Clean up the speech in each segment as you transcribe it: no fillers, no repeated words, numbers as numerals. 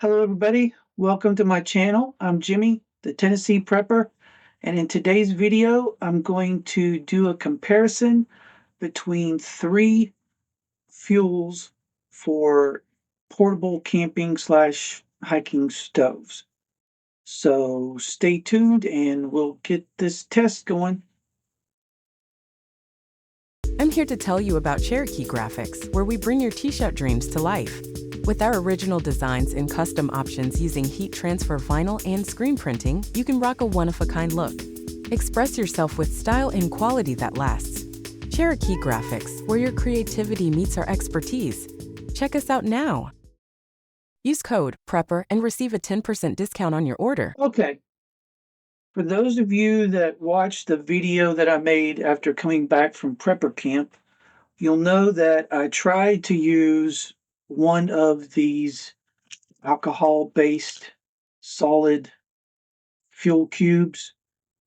Hello, everybody. Welcome to my channel. I'm Jimmy, the Tennessee Prepper, and in today's video, I'm going to do a comparison between three fuels for portable camping slash hiking stoves. So stay tuned and we'll get this test going. I'm here to tell you about Cherokee Graphics, where we bring your t-shirt dreams to life. With our original designs and custom options using heat transfer vinyl and screen printing, you can rock a one-of-a-kind look. Express yourself with style and quality that lasts. Cherokee Graphics, where your creativity meets our expertise. Check us out now. Use code PREPPER and receive a 10% discount on your order. Okay. For those of you that watched the video that I made after coming back from Prepper Camp, you'll know that I tried to use one of these alcohol-based solid fuel cubes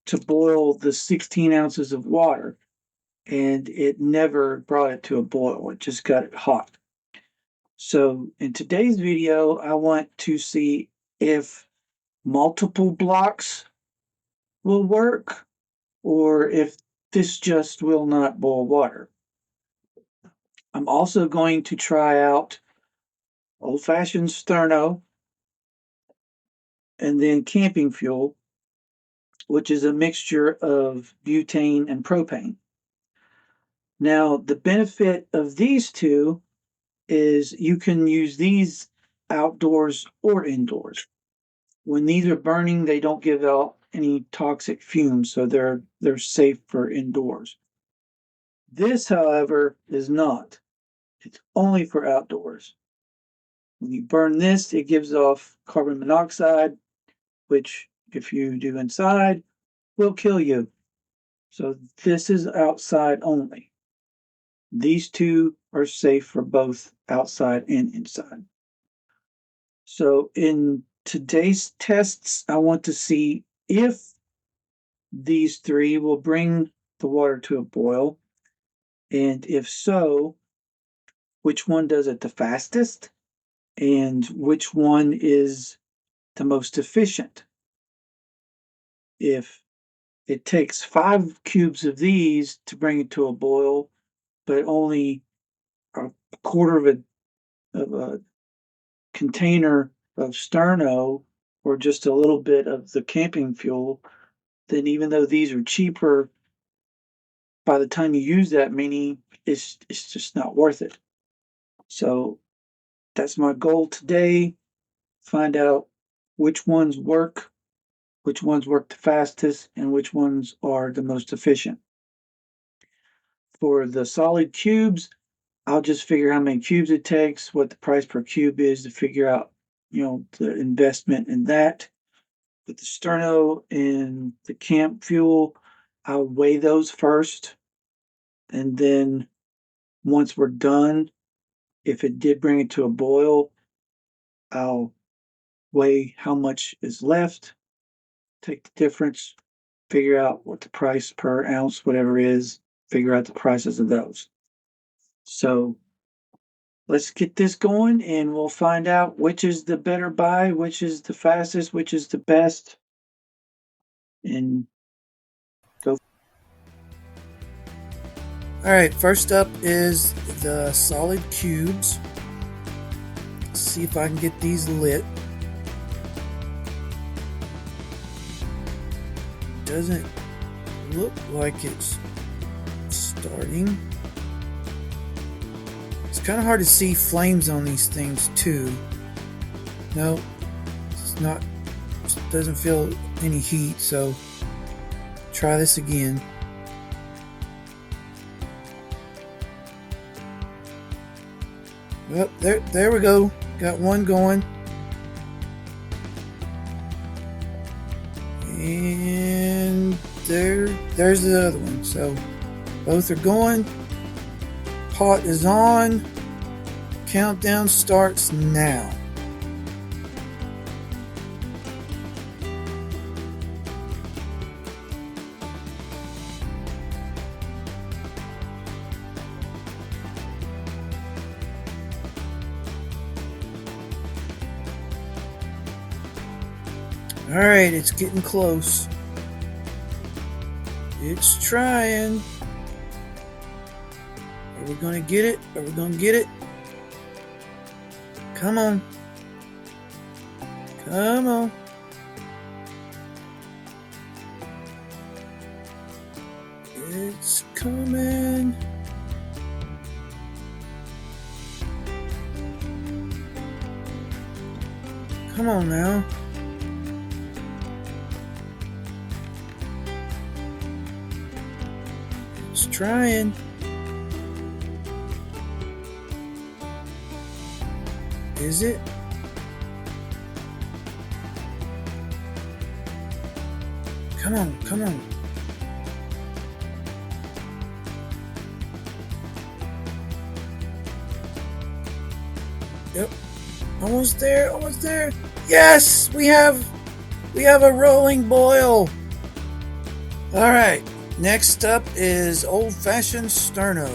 to boil the 16 ounces of water, and it never brought it to a boil. It just got it hot. So in today's video, I want to see if multiple blocks will work or if this just will not boil water. I'm also going to try out old-fashioned sterno and then camping fuel, which is a mixture of butane and propane. Now, the benefit of these two is you can use these outdoors or indoors. When these are burning, they don't give out any toxic fumes, so they're safe for indoors. This, however, is not. It's only for outdoors. When you burn this, it gives off carbon monoxide, which, if you do inside, will kill you. So this is outside only. These two are safe for both outside and inside. So in today's tests, I want to see if these three will bring the water to a boil, and if so, which one does it the fastest, and which one is the most efficient. If it takes 5 cubes of these to bring it to a boil, but only a quarter of a container of sterno or just a little bit of the camping fuel, then even though these are cheaper, by the time you use that many, it's just not worth it. So that's my goal today. Find out which ones work the fastest, and which ones are the most efficient. For the solid cubes, I'll just figure how many cubes it takes, what the price per cube is to figure out, the investment in that. With the sterno and the camp fuel, I'll weigh those first. And then once we're done, if it did bring it to a boil, I'll weigh how much is left, take the difference, figure out what the price per ounce, whatever it is, figure out the prices of those. So let's get this going and we'll find out which is the better buy, which is the fastest, which is the best, and go. All right, first up is the solid cubes. Let's see if I can get these lit. Doesn't look like it's starting. It's kind of hard to see flames on these things too. No, it's not. It doesn't feel any heat, so try this again. Well, there we go. Got one going. And there's the other one. So both are going. Pot is on. Countdown starts now. Alright, it's getting close. It's trying. Are we gonna get it? Are we gonna get it? Come on. Come on. It's coming. Come on now. It's trying. Is it? Come on, come on. Yep. Almost there, almost there. Yes, we have a rolling boil. All right. Next up is old-fashioned sterno.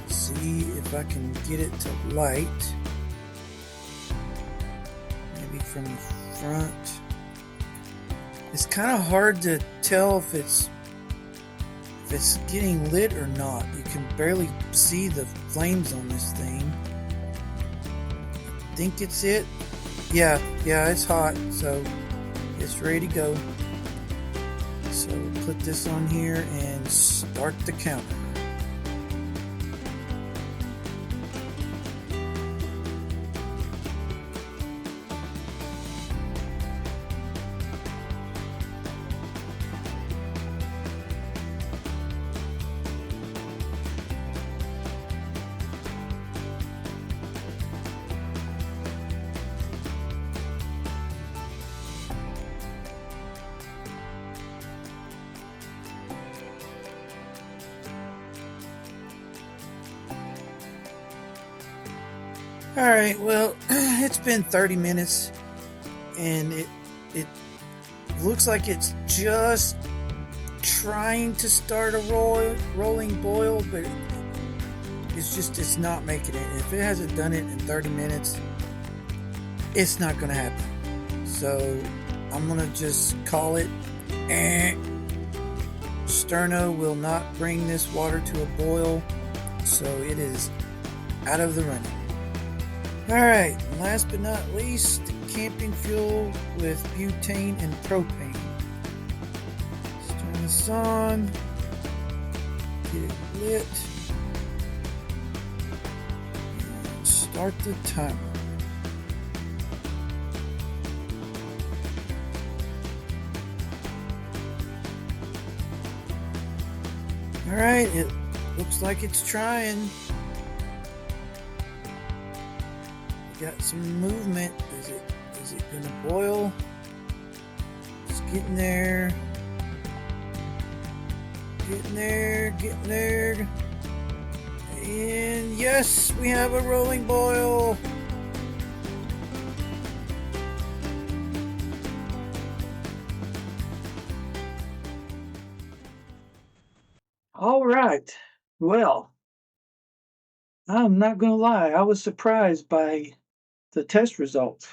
See if I can get it to light. Maybe from the front. It's kind of hard to tell if it's getting lit or not. You can barely see the flames on this thing. I think it's it. Yeah, it's hot, so it's ready to go. So put this on here and start the counter. Alright, well, it's been 30 minutes and it looks like it's just trying to start a rolling boil, but it's not making it. If it hasn't done it in 30 minutes, it's not going to happen. So I'm going to just call it. Sterno will not bring this water to a boil, so it is out of the running. Alright, last but not least, camping fuel with butane and propane. Let's turn this on, get it lit, and start the timer. Alright, it looks like it's trying. Got some movement. Is it gonna boil? It's getting there. Getting there. And yes, we have a rolling boil. All right. Well, I'm not going to lie. I was surprised by the test results.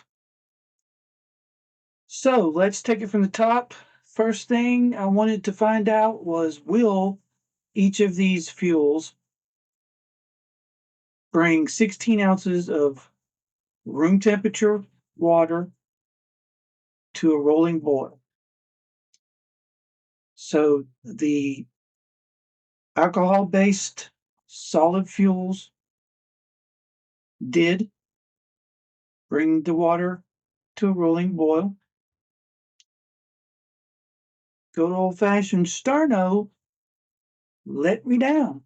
So let's take it from the top. First thing I wanted to find out was, will each of these fuels bring 16 ounces of room temperature water to a rolling boil? So the alcohol-based solid fuels did bring the water to a rolling boil. Good old-fashioned sterno let me down.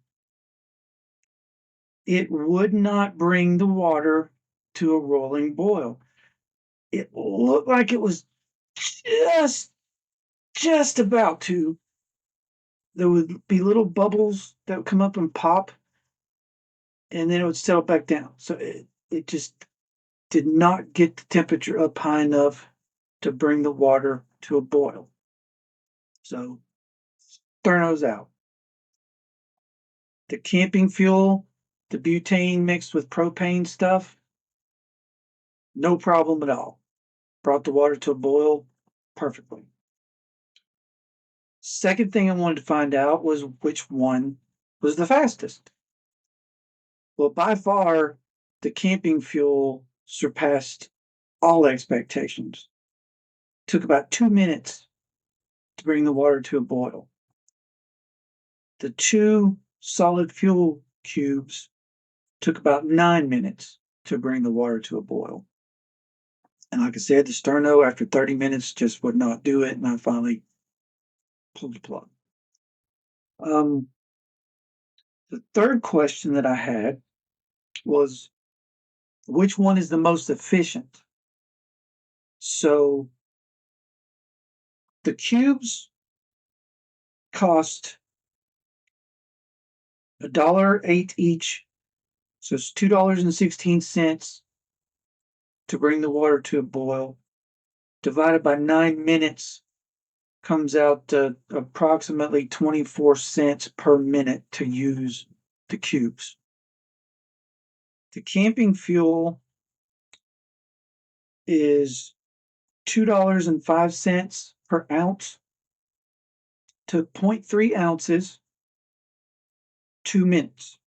It would not bring the water to a rolling boil. It looked like it was just about to. There would be little bubbles that would come up and pop, and then it would settle back down. So it just did not get the temperature up high enough to bring the water to a boil. So Sterno's out. The camping fuel, the butane mixed with propane stuff, no problem at all. brought the water to a boil perfectly. Second thing I wanted to find out was which one was the fastest. Well, by far, the camping fuel surpassed all expectations. Took about 2 minutes to bring the water to a boil. The 2 solid fuel cubes took about 9 minutes to bring the water to a boil. And like I said, the Sterno, after 30 minutes, just would not do it, and I finally pulled the plug. The third question that I had was, which one is the most efficient? So the cubes cost $1.08 each, so it's $2.16 to bring the water to a boil. Divided by 9 minutes comes out to approximately 24 cents per minute to use the cubes. The camping fuel is $2.05 per ounce. Took 0.3 ounces, 2 minutes.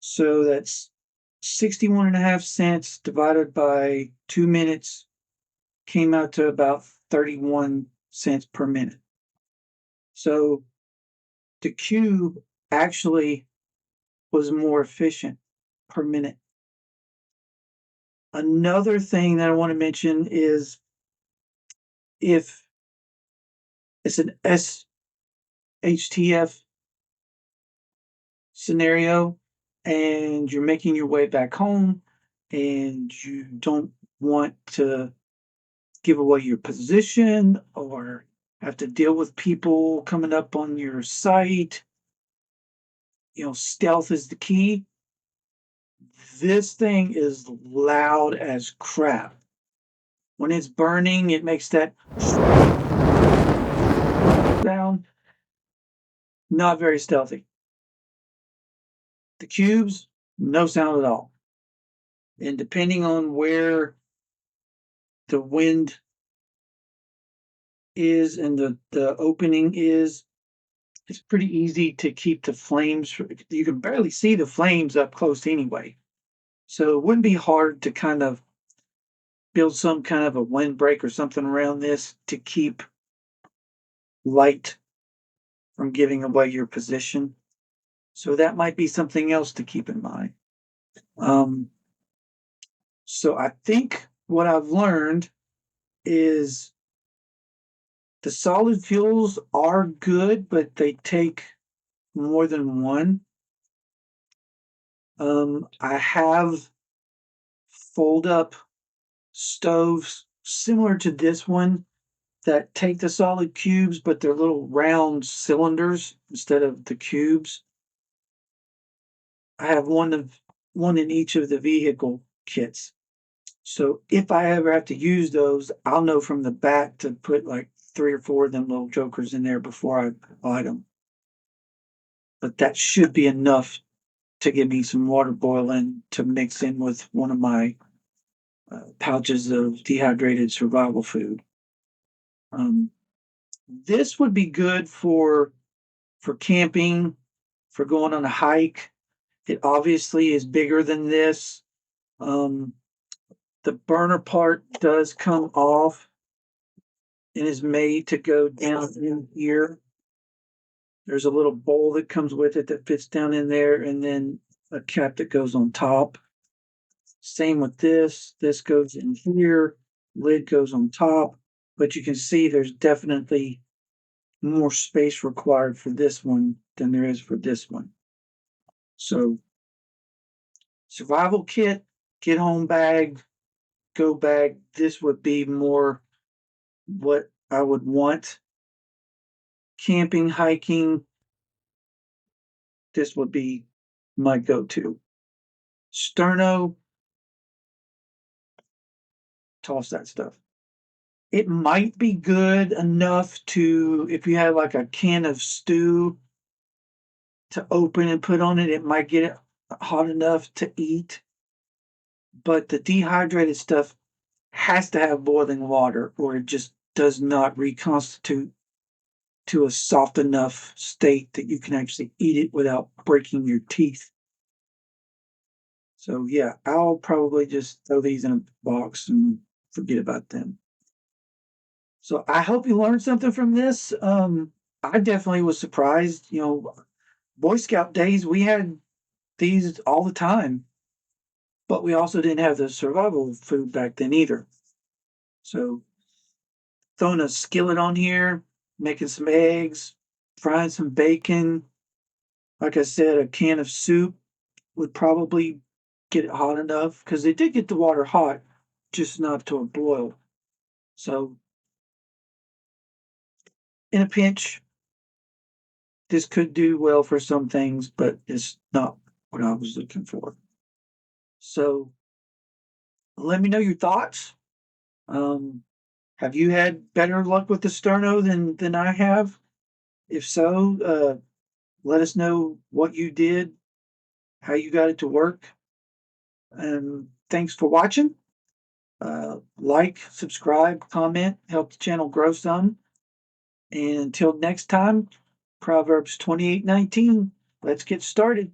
So that's 61.5 cents divided by 2 minutes came out to about 31 cents per minute. So the cube actually was more efficient per minute. Another thing that I want to mention is if it's an SHTF scenario and you're making your way back home and you don't want to give away your position or have to deal with people coming up on your site, stealth is the key. This thing is loud as crap. When it's burning, it makes that sound. Not very stealthy. The cubes, no sound at all. And depending on where the wind is and the opening is, it's pretty easy to keep the flames. You can barely see the flames up close anyway. So it wouldn't be hard to kind of build some kind of a windbreak or something around this to keep light from giving away your position. So that might be something else to keep in mind. So I think what I've learned is the solid fuels are good, but they take more than one. I have fold up stoves similar to this one that take the solid cubes, but they're little round cylinders instead of the cubes. I have one in each of the vehicle kits. So if I ever have to use those, I'll know from the back to put like 3 or 4 of them little jokers in there before I light them. But that should be enough to give me some water boiling to mix in with one of my pouches of dehydrated survival food. This would be good for camping, for going on a hike. It obviously is bigger than this. The burner part does come off and is made to go down in here. There's a little bowl that comes with it that fits down in there, and then a cap that goes on top. Same with this. This goes in here, lid goes on top, but you can see there's definitely more space required for this one than there is for this one. So, survival kit, get home bag, go bag. This would be more what I would want. Camping, hiking, this would be my go-to. Sterno, toss that stuff. It might be good enough to, if you have like a can of stew to open and put on it, it might get it hot enough to eat. But the dehydrated stuff has to have boiling water or it just does not reconstitute to a soft enough state that you can actually eat it without breaking your teeth. So yeah, I'll probably just throw these in a box and forget about them. So I hope you learned something from this. I definitely was surprised. Boy Scout days, we had these all the time, but we also didn't have the survival food back then either. So throwing a skillet on here, making some eggs, frying some bacon. Like I said, a can of soup would probably get it hot enough because they did get the water hot, just not to a boil. So in a pinch, this could do well for some things, but it's not what I was looking for. So let me know your thoughts. Um, have you had better luck with the sterno than I have? If so, let us know what you did, how you got it to work. And thanks for watching. Like, subscribe, comment, help the channel grow some. And until next time, Proverbs 28:19. Let's get started.